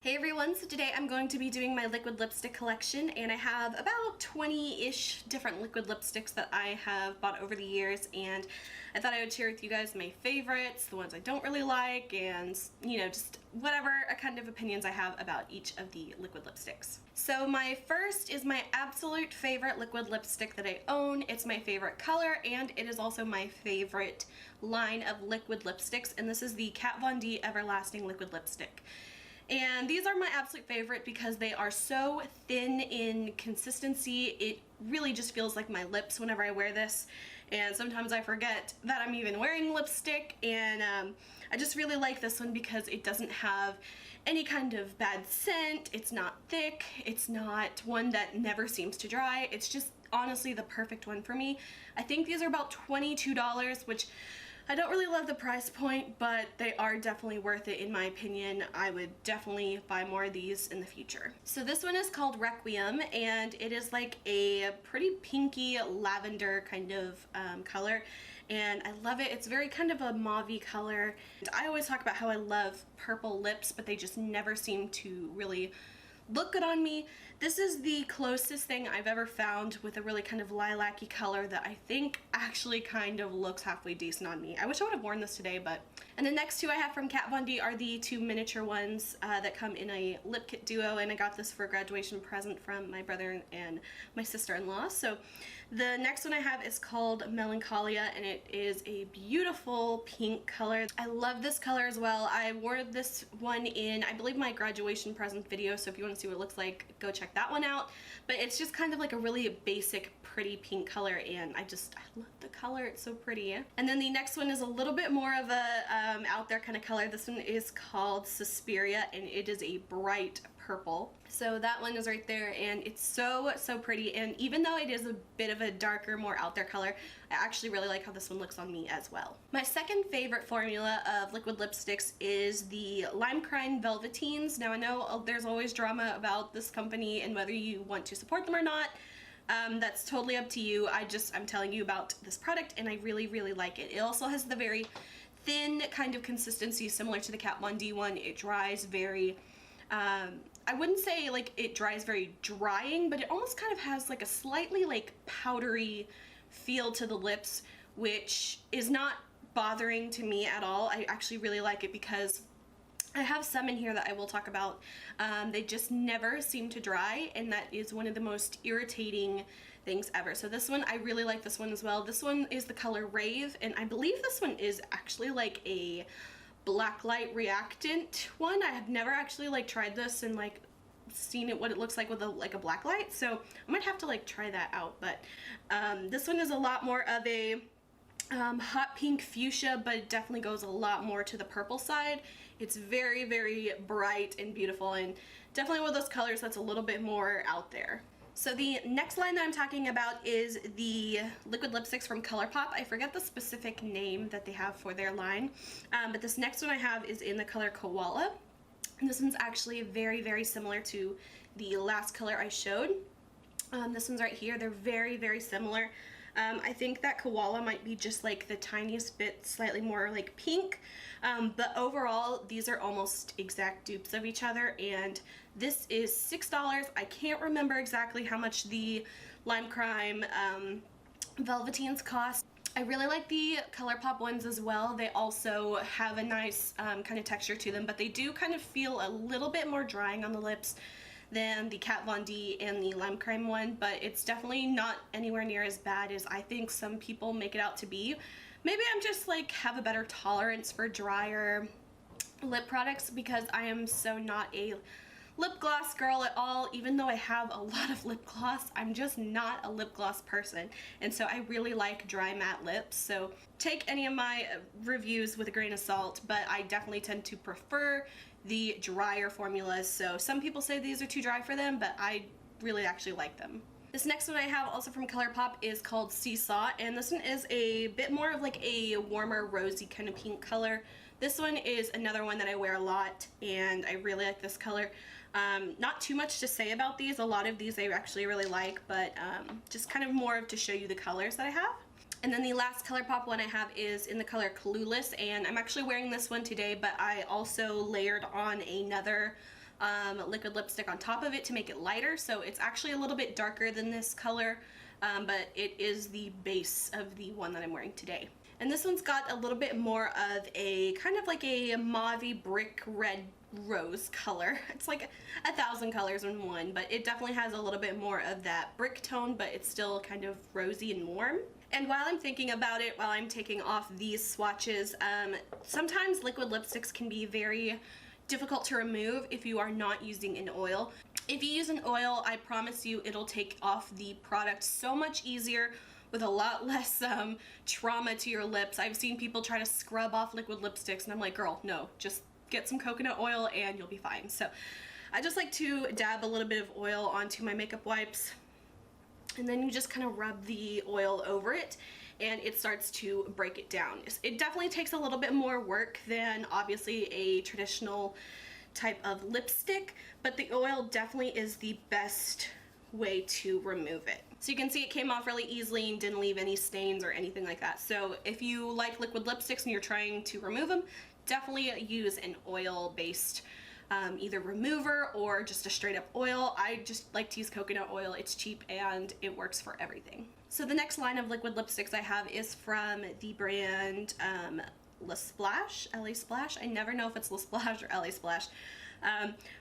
Hey everyone, so today I'm going to be doing my liquid lipstick collection, and I have about 20-ish different liquid lipsticks that I have bought over the years, and I thought I would share with you guys my favorites, the ones I don't really like, and you know, just whatever kind of opinions I have about each of the liquid lipsticks. So my first is my absolute favorite liquid lipstick that I own. It's my favorite color, and it is also my favorite line of liquid lipsticks, and this is the Kat Von D Everlasting Liquid Lipstick. And these are my absolute favorite because they are so thin in consistency. It really just feels like my lips whenever I wear this, and sometimes I forget that I'm even wearing lipstick, and I just really like this one because it doesn't have any kind of bad scent. It's not thick, it's not one that never seems to dry. It's just honestly the perfect one for me. I think these are about $22, which I don't really love the price point, but they are definitely worth it in my opinion. I would definitely buy more of these in the future. So this one is called Requiem, and it is like a pretty pinky lavender kind of color, and I love it. It's very kind of a mauve-y color. I always talk about how I love purple lips, but they just never seem to really look good on me. This is the closest thing I've ever found with a really kind of lilac-y color that I think actually kind of looks halfway decent on me. I wish I would have worn this today, but... And the next two I have from Kat Von D are the two miniature ones that come in a lip kit duo, and I got this for a graduation present from my brother and my sister-in-law. So the next one I have is called Melancholia, and it is a beautiful pink color. I love this color as well. I wore this one in, I believe, my graduation present video, so if you want to see what it looks like, go check that one out. But it's just kind of like a really basic, pretty pink color, and I love the color. It's so pretty. And then the next one is a little bit more of a out there kind of color. This one is called Susperia, and it is a bright purple. So that one is right there, and it's so pretty. And even though it is a bit of a darker, more out there color, I actually really like how this one looks on me as well. My second favorite formula of liquid lipsticks is the Lime Crime Velvetines. Now I know there's always drama about this company and whether you want to support them or not. That's totally up to you. I'm telling you about this product, and I really like it. It also has the very thin kind of consistency similar to the Kat Von D one. It dries very, I wouldn't say like it dries very drying, but it almost kind of has like a slightly like powdery feel to the lips, which is not bothering to me at all. I actually really like it because I have some in here that I will talk about. They just never seem to dry, and that is one of the most irritating things ever. So this one, I really like this one as well. This one is the color Rave, and I believe this one is actually like a blacklight reactant one. I have never actually like tried this and like seen it, what it looks like with a blacklight, so I might have to like try that out. But this one is a lot more of a hot pink fuchsia, but it definitely goes a lot more to the purple side. It's very bright and beautiful, and definitely one of those colors that's a little bit more out there. So the next line that I'm talking about is the liquid lipsticks from ColourPop. I forget the specific name that they have for their line, but this next one I have is in the color Koala, and this one's actually very similar to the last color I showed. This one's right here. They're very similar. I think that Koala might be just like the tiniest bit slightly more like pink, but overall these are almost exact dupes of each other, and this is $6. I can't remember exactly how much the Lime Crime Velvetines cost. I really like the ColourPop ones as well. They also have a nice kind of texture to them, but they do kind of feel a little bit more drying on the lips than the Kat Von D and the Lime Crime one, but it's definitely not anywhere near as bad as I think some people make it out to be. Maybe I'm just like have a better tolerance for drier lip products because I am so not a lip gloss girl at all. Even though I have a lot of lip gloss, I'm just not a lip gloss person, and so I really like dry matte lips. So take any of my reviews with a grain of salt, but I definitely tend to prefer the drier formulas. So some people say these are too dry for them, but I really actually like them. This next one I have also from ColourPop is called Seesaw, and this one is a bit more of like a warmer rosy kind of pink color. This one is another one that I wear a lot, and I really like this color. Not too much to say about these. A lot of these I actually really like, but just kind of more to show you the colors that I have. And then the last ColourPop one I have is in the color Clueless, and I'm actually wearing this one today, but I also layered on another liquid lipstick on top of it to make it lighter, so it's actually a little bit darker than this color, but it is the base of the one that I'm wearing today. And this one's got a little bit more of a kind of like a mauve-y brick red rose color. It's like 1,000 colors in one, but it definitely has a little bit more of that brick tone, but it's still kind of rosy and warm. And while I'm thinking about it, while I'm taking off these swatches, sometimes liquid lipsticks can be very difficult to remove if you are not using an oil. If you use an oil, I promise you it'll take off the product so much easier with a lot less trauma to your lips. I've seen people try to scrub off liquid lipsticks and I'm like, girl, no, just get some coconut oil and you'll be fine. So I just like to dab a little bit of oil onto my makeup wipes, and then you just kind of rub the oil over it and it starts to break it down. It definitely takes a little bit more work than obviously a traditional type of lipstick, but the oil definitely is the best way to remove it. So you can see it came off really easily and didn't leave any stains or anything like that. So if you like liquid lipsticks and you're trying to remove them, definitely use an oil-based either remover or just a straight up oil. I just like to use coconut oil. It's cheap and it works for everything. So the next line of liquid lipsticks I have is from the brand La Splash, LA Splash. I never know if it's La Splash or LA Splash,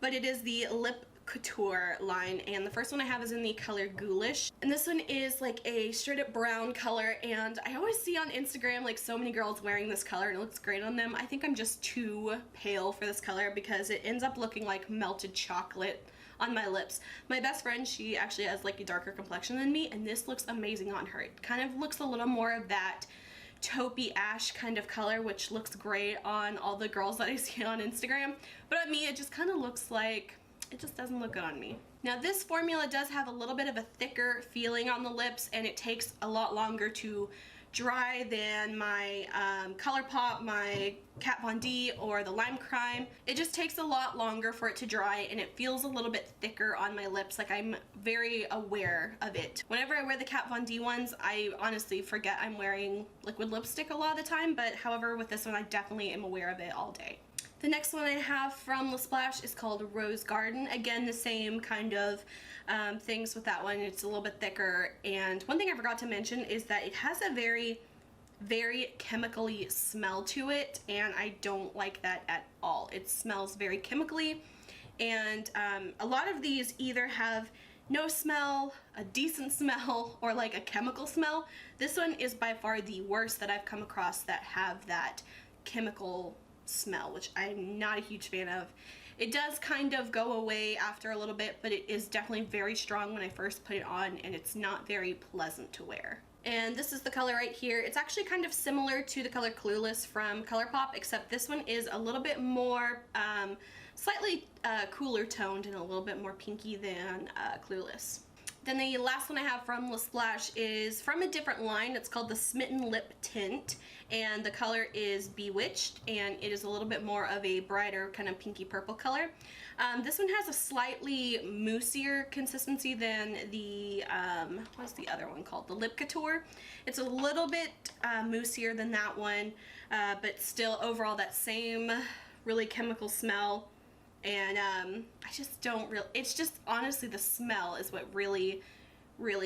but it is the Lip Couture line, and the first one I have is in the color Ghoulish, and this one is like a straight up brown color, and I always see on Instagram like so many girls wearing this color and it looks great on them. I think I'm just too pale for this color because it ends up looking like melted chocolate on my lips. My best friend, she actually has like a darker complexion than me, and this looks amazing on her. It kind of looks a little more of that taupey ash kind of color, which looks great on all the girls that I see on Instagram, but on me it just kind of looks like it just doesn't look good on me. Now this formula does have a little bit of a thicker feeling on the lips, and it takes a lot longer to dry than my ColourPop, my Kat Von D, or the Lime Crime. It just takes a lot longer for it to dry, and it feels a little bit thicker on my lips. Like, I'm very aware of it. Whenever I wear the Kat Von D ones, I honestly forget I'm wearing liquid lipstick a lot of the time, but however with this one I definitely am aware of it all day. The next one I have from La Splash is called Rose Garden. Again, the same kind of things with that one. It's a little bit thicker, and one thing I forgot to mention is that it has a very chemically smell to it, and I don't like that at all. It smells very chemically, and a lot of these either have no smell, a decent smell, or like a chemical smell. This one is by far the worst that I've come across that have that chemical smell, which I'm not a huge fan of. It does kind of go away after a little bit, but it is definitely very strong when I first put it on, and it's not very pleasant to wear. And this is the color right here. It's actually kind of similar to the color Clueless from ColourPop, except this one is a little bit more slightly cooler toned and a little bit more pinky than Clueless. Then the last one I have from La Splash is from a different line. It's called the Smitten Lip Tint, and the color is Bewitched, and it is a little bit more of a brighter kind of pinky purple color. This one has a slightly moussier consistency than the, what's the other one called? The Lip Couture. It's a little bit moussier than that one, but still overall that same really chemical smell. And I just don't really, it's just honestly the smell is what really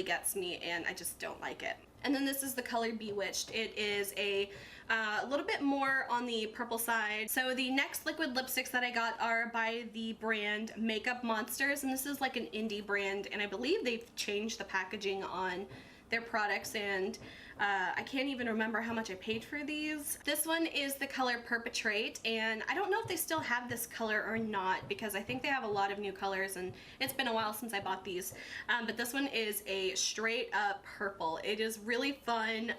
gets me, and I just don't like it. And then this is the color Bewitched. It is a little bit more on the purple side. So the next liquid lipsticks that I got are by the brand Makeup Monsters, and this is like an indie brand, and I believe they've changed the packaging on their products, and I can't even remember how much I paid for these. This one is the color Perp-etrate, and I don't know if they still have this color or not, because I think they have a lot of new colors, and it's been a while since I bought these. But this one is a straight up purple. It is really fun,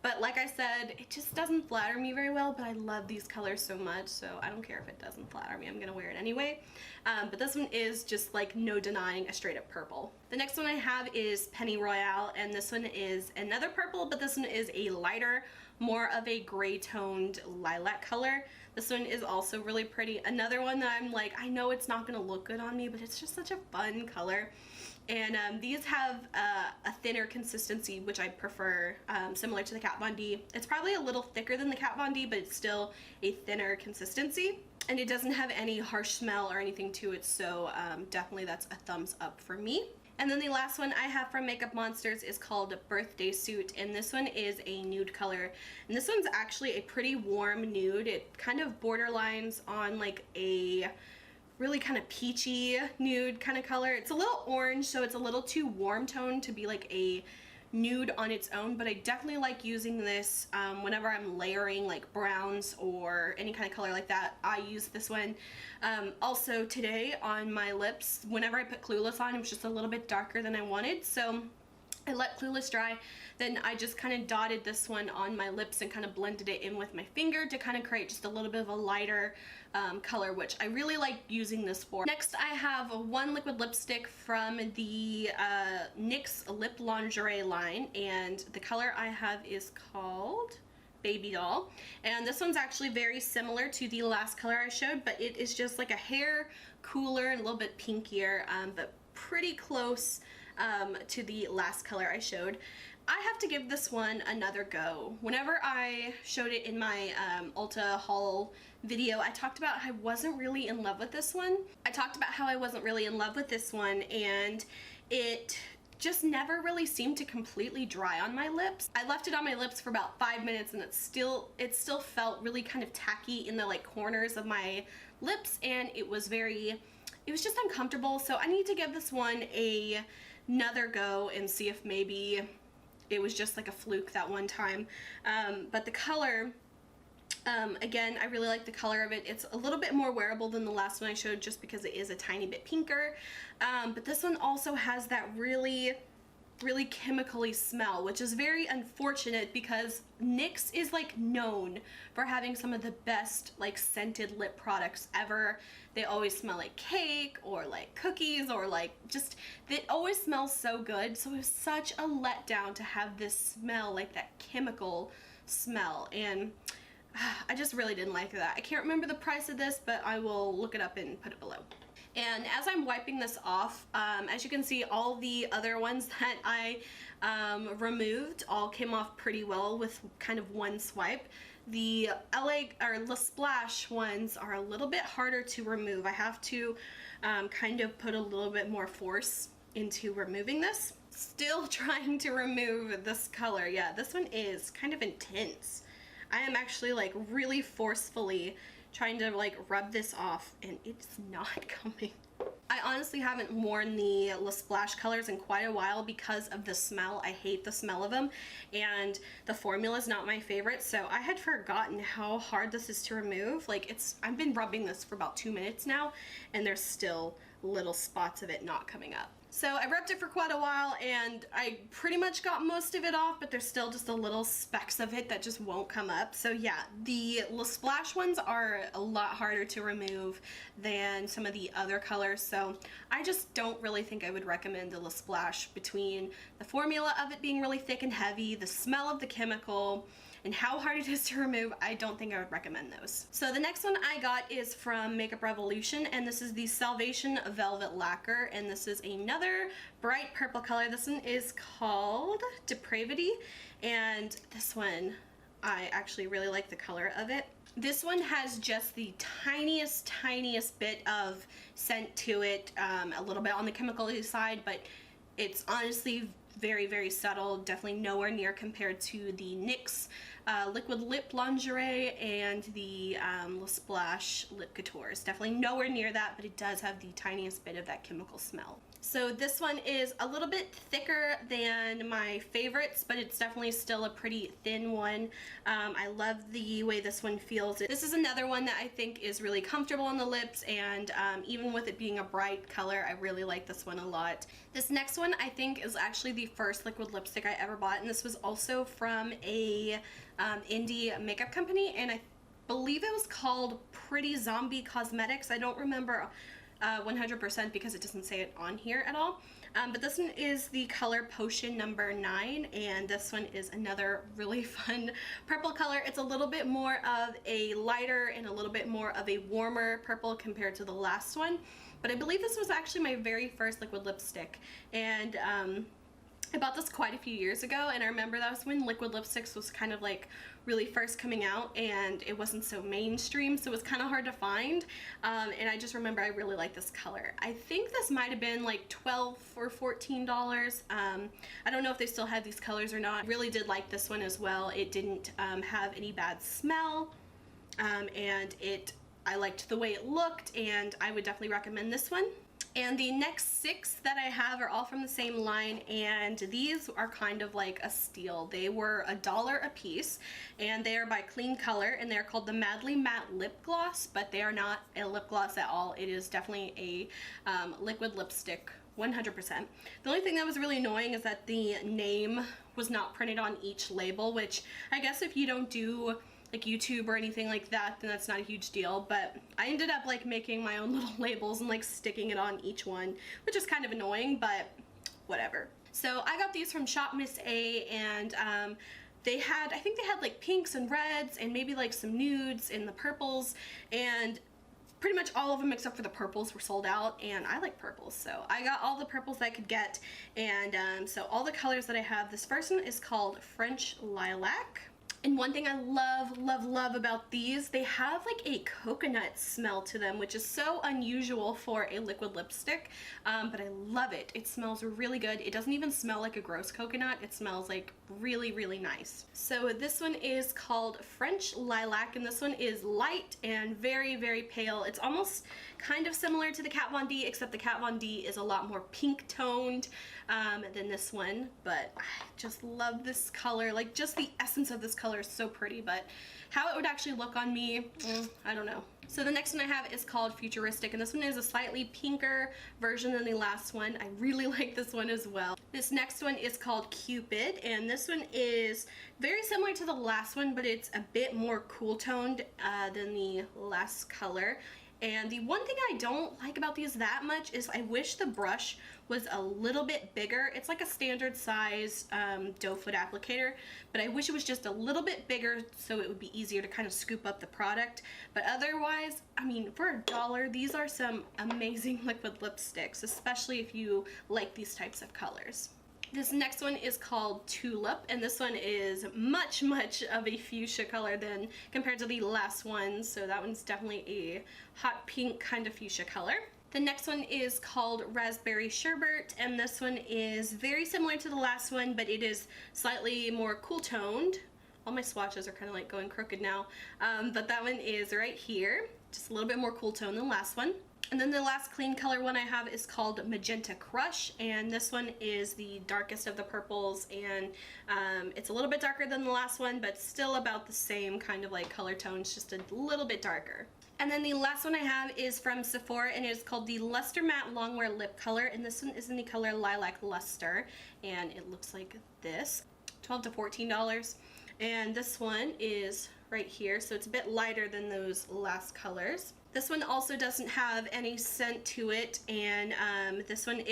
but like I said, it just doesn't flatter me very well, but I love these colors so much, so I don't care if it doesn't flatter me. I'm gonna wear it anyway. But this one is just like no denying a straight up purple. The next one I have is Penny Royale, and this one is another purple, but this one is a lighter, more of a gray toned lilac color. This one is also really pretty. Another one that I'm like, I know it's not gonna look good on me, but it's just such a fun color. And these have a thinner consistency, which I prefer, similar to the Kat Von D. It's probably a little thicker than the Kat Von D, but it's still a thinner consistency. and it doesn't have any harsh smell or anything to it, so definitely that's a thumbs up for me. And then the last one I have from Makeup Monsters is called Birthday Suit, and this one is a nude color. And this one's actually a pretty warm nude. It kind of borderlines on like a really kind of peachy nude kind of color. It's a little orange, so it's a little too warm tone to be like a nude on its own, but I definitely like using this whenever I'm layering like browns or any kind of color like that. I use this one. Also today on my lips, whenever I put Clueless on, it was just a little bit darker than I wanted, so I let Clueless dry. Then I just kind of dotted this one on my lips and kind of blended it in with my finger to kind of create just a little bit of a lighter color, which I really like using this for. Next, I have one liquid lipstick from the NYX Lip Lingerie line, and the color I have is called Baby Doll. And this one's actually very similar to the last color I showed, but it is just like a hair cooler and a little bit pinkier, but pretty close to the last color I showed. I have to give this one another go. Whenever I showed it in my Ulta haul video, I talked about how I wasn't really in love with this one. And it just never really seemed to completely dry on my lips. I left it on my lips for about 5 minutes, and it still felt really kind of tacky in the like corners of my lips, and it was just uncomfortable. So I need to give this one another go and see if maybe it was just like a fluke that one time. But the color, again, I really like the color of it. It's a little bit more wearable than the last one I showed just because it is a tiny bit pinker. But this one also has that really chemically smell, which is very unfortunate because NYX is like known for having some of the best like scented lip products ever. They always smell like cake or like cookies, or like just, it always smells so good. So it was such a letdown to have this smell, like that chemical smell, and I just really didn't like that. I can't remember the price of this, but I will look it up and put it below. And as I'm wiping this off, as you can see, all the other ones that I removed all came off pretty well with kind of one swipe. The La Splash ones are a little bit harder to remove. I have to kind of put a little bit more force into removing this. Still trying to remove this color. Yeah, this one is kind of intense. I am actually like really forcefully trying to like rub this off, and it's not coming. I honestly haven't worn the La Splash colors in quite a while because of the smell. I hate the smell of them, and the formula is not my favorite, so I had forgotten how hard this is to remove. Like, I've been rubbing this for about 2 minutes now, and there's still little spots of it not coming up. So I rubbed it for quite a while, and I pretty much got most of it off, but there's still just a little specks of it that just won't come up. So yeah, the La Splash ones are a lot harder to remove than some of the other colors, so I just don't really think I would recommend the La Splash. Between the formula of it being really thick and heavy, the smell of the chemical, and how hard it is to remove, I don't think I would recommend those. So the next one I got is from Makeup Revolution, and this is the Salvation Velvet Lacquer, and this is another bright purple color. This one is called Depravity, and this one, I actually really like the color of it. This one has just the tiniest bit of scent to it, a little bit on the chemical side, but it's honestly very subtle, definitely nowhere near compared to the NYX Liquid Lip Lingerie and the La Splash Lip Couture. It's definitely nowhere near that, but it does have the tiniest bit of that chemical smell. So this one is a little bit thicker than my favorites, but it's definitely still a pretty thin one. I love the way this one feels. This is another one that I think is really comfortable on the lips, and even with it being a bright color, I really like this one a lot. This next one I think is actually the first liquid lipstick I ever bought, and this was also from a indie makeup company, and I believe it was called Pretty Zombie Cosmetics. I don't remember 100% because it doesn't say it on here at all. But this one is the color Potion number 9, and this one is another really fun purple color. It's a little bit more of a lighter and a little bit more of a warmer purple compared to the last one. But I believe this was actually my very first liquid lipstick, and I bought this quite a few years ago, and I remember that was when liquid lipsticks was kind of like really first coming out, and it wasn't so mainstream, so it was kind of hard to find. And I just remember I really like this color. I think this might have been like $12 or $14. I don't know if they still have these colors or not. I really did like this one as well. It didn't have any bad smell, and I liked the way it looked, and I would definitely recommend this one. And the next 6 that I have are all from the same line, and these are kind of like a steal. They were $1 a piece, and they are by Kleancolor, and they're called the Madly Matte Lip Gloss, but they are not a lip gloss at all. It is definitely a liquid lipstick, 100%. The only thing that was really annoying is that the name was not printed on each label, which I guess if you don't do like YouTube or anything like that, then that's not a huge deal, but I ended up like making my own little labels and like sticking it on each one, which is kind of annoying, but whatever. So I got these from Shop Miss A, and I think they had like pinks and reds and maybe like some nudes and the purples, and pretty much all of them except for the purples were sold out, and I like purples, so I got all the purples that I could get. And so all the colors that I have, this first one is called French Lilac. And one thing I love about these, they have like a coconut smell to them, which is so unusual for a liquid lipstick, but I love it. It smells really good. It doesn't even smell like a gross coconut. It smells like really nice. So this one is called French Lilac, and this one is light and very pale. It's almost kind of similar to the Kat Von D, except the Kat Von D is a lot more pink toned than this one, but I just love this color. Like, just the essence of this color is so pretty, but how it would actually look on me, I don't know. So the next one I have is called Futuristic, and this one is a slightly pinker version than the last one. I really like this one as well. This next one is called Cupid, and this one is very similar to the last one, but it's a bit more cool toned than the last color. And the one thing I don't like about these that much is I wish the brush was a little bit bigger. It's like a standard size doe foot applicator, but I wish it was just a little bit bigger so it would be easier to kind of scoop up the product. But otherwise, I mean, for $1, these are some amazing liquid lipsticks, especially if you like these types of colors. This next one is called Tulip, and this one is much of a fuchsia color than compared to the last one, so that one's definitely a hot pink kind of fuchsia color. The next one is called Raspberry Sherbet, and this one is very similar to the last one, but it is slightly more cool toned. All my swatches are kind of like going crooked now, but that one is right here, just a little bit more cool tone than the last one. And then the last Kleancolor one I have is called Magenta Crush, and this one is the darkest of the purples, and it's a little bit darker than the last one, but still about the same kind of like color tones, just a little bit darker. And then the last one I have is from Sephora, and it is called the Luster Matte Longwear Lip Color, and this one is in the color Lilac Luster, and it looks like this, $12 to $14. And this one is right here, so it's a bit lighter than those last colors. This one also doesn't have any scent to it, and this one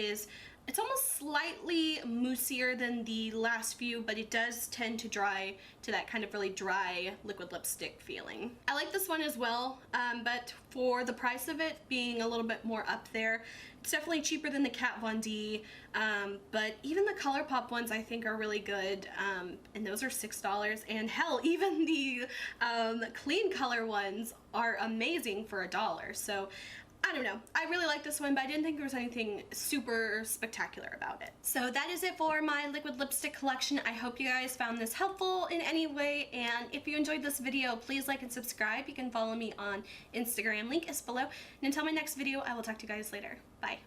it's almost slightly moussier than the last few, but it does tend to dry to that kind of really dry liquid lipstick feeling. I like this one as well, but for the price of it being a little bit more up there, it's definitely cheaper than the Kat Von D, but even the ColourPop ones I think are really good, and those are $6, and hell, even the Kleancolor ones are amazing for $1, so I don't know. I really like this one, but I didn't think there was anything super spectacular about it. So that is it for my liquid lipstick collection. I hope you guys found this helpful in any way, and if you enjoyed this video, please like and subscribe. You can follow me on Instagram, link is below. And until my next video, I will talk to you guys later. Bye.